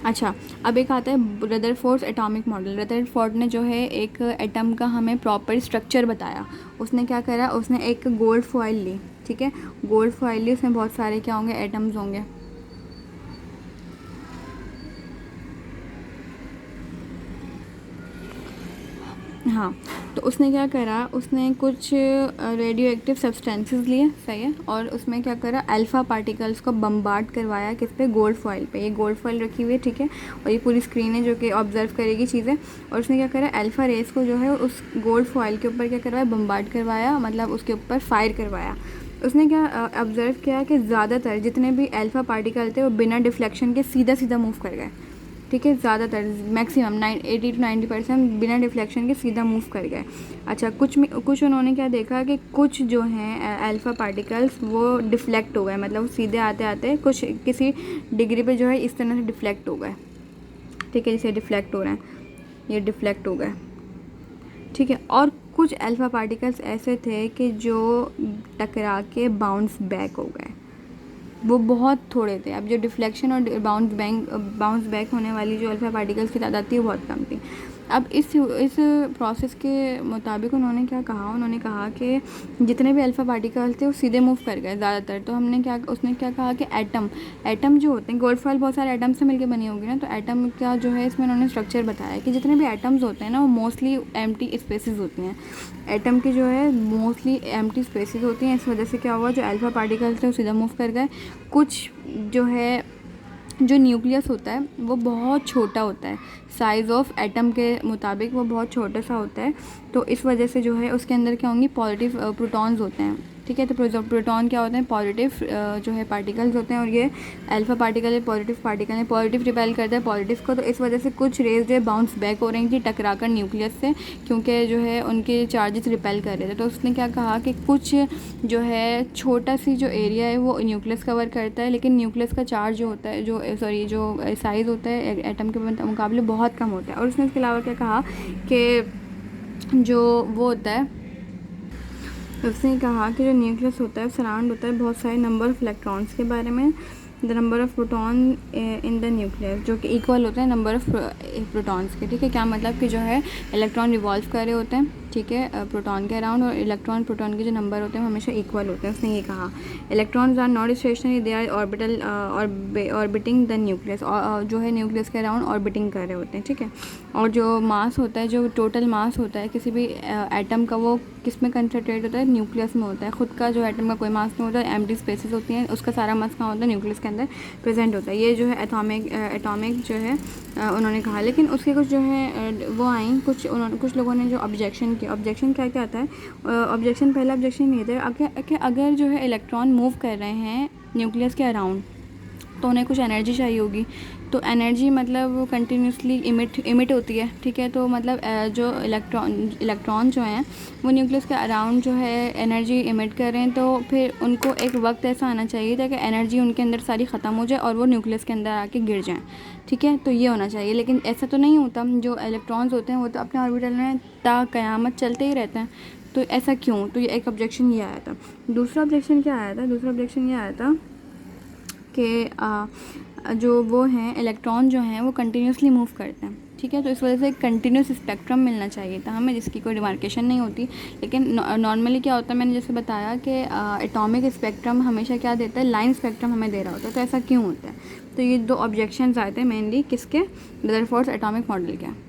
अच्छा, अब एक आता है रदरफोर्ड एटॉमिक मॉडल। रदरफोर्ड ने जो है एक एटम का हमें प्रॉपर स्ट्रक्चर बताया। उसने क्या करा, उसने एक गोल्ड फॉइल ली, ठीक है, गोल्ड फॉइल ली, उसमें बहुत सारे क्या होंगे, एटम्स होंगे। हाँ, तो उसने क्या करा, उसने कुछ रेडियो एक्टिव सब्सटेंसेस लिए, सही है, और उसमें क्या करा, अल्फ़ा पार्टिकल्स को बम्बार्ड करवाया, किस पे, गोल्ड फॉइल पे। ये गोल्ड फॉइल रखी हुई है, ठीक है, और ये पूरी स्क्रीन है जो कि ऑब्जर्व करेगी चीज़ें। और उसने क्या करा, अल्फ़ा रेस को जो है उस गोल्ड फॉइल के ऊपर क्या करवाया, बम्बार्ड करवाया, मतलब उसके ऊपर फायर करवाया। उसने क्या ऑब्ज़र्व किया कि ज़्यादातर जितने भी अल्फ़ा पार्टिकल थे वो बिना डिफ्लेक्शन के सीधा सीधा मूव कर गए, ठीक है, ज़्यादातर मैक्सिमम 80 to 90% बिना डिफ्लेक्शन के सीधा मूव कर गए। अच्छा, कुछ उन्होंने क्या देखा कि कुछ जो हैं अल्फ़ा पार्टिकल्स वो डिफ्लेक्ट हो गए, मतलब वो सीधे आते आते कुछ किसी डिग्री पे जो है इस तरह से डिफ्लेक्ट हो गए, ठीक है, जैसे डिफ्लेक्ट हो रहे हैं, ये डिफ्लेक्ट हो गए, ठीक है। और कुछ अल्फ़ा पार्टिकल्स ऐसे थे कि जो टकरा के बाउंस बैक हो गए, वो बहुत थोड़े थे। अब जो डिफ्लेक्शन और बाउंस बैक होने वाली जो अल्फ़ा पार्टिकल्स की तादाद थी वो बहुत कम थी। अब इस प्रोसेस के मुताबिक उन्होंने क्या कहा, उन्होंने कहा कि जितने भी अल्फ़ा पार्टिकल्स थे वो सीधे मूव कर गए ज़्यादातर। तो उसने क्या कहा कि एटम जो होते हैं, गोल्ड फॉइल बहुत सारे एटम से मिलकर बनी होगी ना, तो एटम का जो है इसमें उन्होंने स्ट्रक्चर बताया कि जितने भी एटम्स होते हैं ना वो मोस्टली एम्प्टी स्पेसेस होती हैं। एटम की जो है मोस्टली एम्प्टी स्पेसेस होती हैं। इस वजह से क्या हुआ, जो अल्फ़ा पार्टिकल्स थे वो सीधा मूव कर गए। कुछ जो है, जो न्यूक्लियस होता है वो बहुत छोटा होता है, साइज़ ऑफ एटम के मुताबिक वो बहुत छोटा सा होता है। तो इस वजह से जो है उसके अंदर क्या होंगी, पॉजिटिव प्रोटॉन्स होते हैं, ठीक है। तो प्रोटॉन क्या होते हैं, पॉजिटिव जो है पार्टिकल्स होते हैं, और ये अल्फ़ा पार्टिकल है, पॉजिटिव पार्टिकल है, पॉजिटिव रिपेल करता है पॉजिटिव को। तो इस वजह से कुछ रेज जो है बाउंस बैक हो रही थी टकरा कर न्यूक्लियस से, क्योंकि जो है उनके चार्जेस रिपेल कर रहे थे। तो उसने क्या कहा कि कुछ जो है छोटा सी जो एरिया है वो न्यूक्लियस कवर करता है, लेकिन न्यूक्लियस का चार्ज जो होता है, जो साइज़ होता है एटम के मुकाबले बहुत कम होता है। और उसने इसके अलावा क्या कहा कि जो वो होता है, उसने कहा कि जो न्यूक्लियस होता है सराउंड होता है बहुत सारे नंबर ऑफ़ इलेक्ट्रॉन्स के बारे में, the number of proton in the nucleus, जो कि इक्वल होते हैं नंबर ऑफ़ प्रोटॉन्स के, ठीक है। क्या मतलब कि जो है इलेक्ट्रॉन रिवॉल्व कर रहे होते हैं, ठीक है, प्रोटॉन के अराउंड, और इलेक्ट्रॉन प्रोटॉन के जो नंबर होते हैं वो हमेशा इक्वल होते हैं। उसने ये कहा electrons are not stationary, they are orbital orbiting the nucleus, और जो है न्यूक्लियस के अराउंड ऑर्बिटिंग कर रहे होते हैं, ठीक है। और जो मास होता है, जो टोटल मास होता है किसी भी एटम का, वो किस में कंसनट्रेट होता है, न्यूक्लियस में होता है। खुद का जो एटम का कोई मास नहीं होता है, एम्प्टी स्पेसेस होती हैं, उसका सारा मास कहाँ होता है, न्यूक्लियस के अंदर प्रेजेंट होता है। ये जो है एटॉमिक जो है उन्होंने कहा। लेकिन उसके कुछ जो है वो आई, कुछ लोगों ने जो ऑब्जेक्शन किया। ऑब्जेक्शन क्या क्या आता है, ऑब्जेक्शन, पहला ऑब्जेक्शन ये था कि अगर जो है इलेक्ट्रॉन मूव कर रहे हैं न्यूक्लियस के अराउंड तो उन्हें कुछ एनर्जी चाहिए होगी। तो एनर्जी मतलब कंटिन्यूसली इमिट होती है, ठीक है। तो मतलब जो इलेक्ट्रॉन जो हैं वो न्यूक्लियस के अराउंड जो है एनर्जी इमिट कर रहे हैं, तो फिर उनको एक वक्त ऐसा आना चाहिए ताकि एनर्जी उनके अंदर सारी ख़त्म हो जाए और वो न्यूक्लियस के अंदर आके गिर जाएं, ठीक है। तो ये होना चाहिए, लेकिन ऐसा तो नहीं होता। जो इलेक्ट्रॉन्स होते हैं वो तो अपने ऑर्बिटल में ता क़यामत चलते ही रहते हैं। तो ऐसा क्यों, तो ये एक ऑब्जेक्शन ये आया था। दूसरा ऑब्जेक्शन क्या आया था, दूसरा ऑब्जेक्शन ये आया था कि जो वो हैं इलेक्ट्रॉन जो हैं वो कंटिन्यूसली मूव करते हैं, ठीक है। तो इस वजह से एक कंटिन्यूस स्पेक्ट्रम मिलना चाहिए था हमें, जिसकी कोई डिमार्केशन नहीं होती। लेकिन नॉर्मली क्या होता है, मैंने जैसे बताया कि एटॉमिक स्पेक्ट्रम हमेशा क्या देता है, लाइन स्पेक्ट्रम हमें दे रहा होता है। तो ऐसा क्यों होता है, तो ये दो ऑब्जेक्शंस आए थे मेनली किसके, रदरफोर्ड एटॉमिक मॉडल के।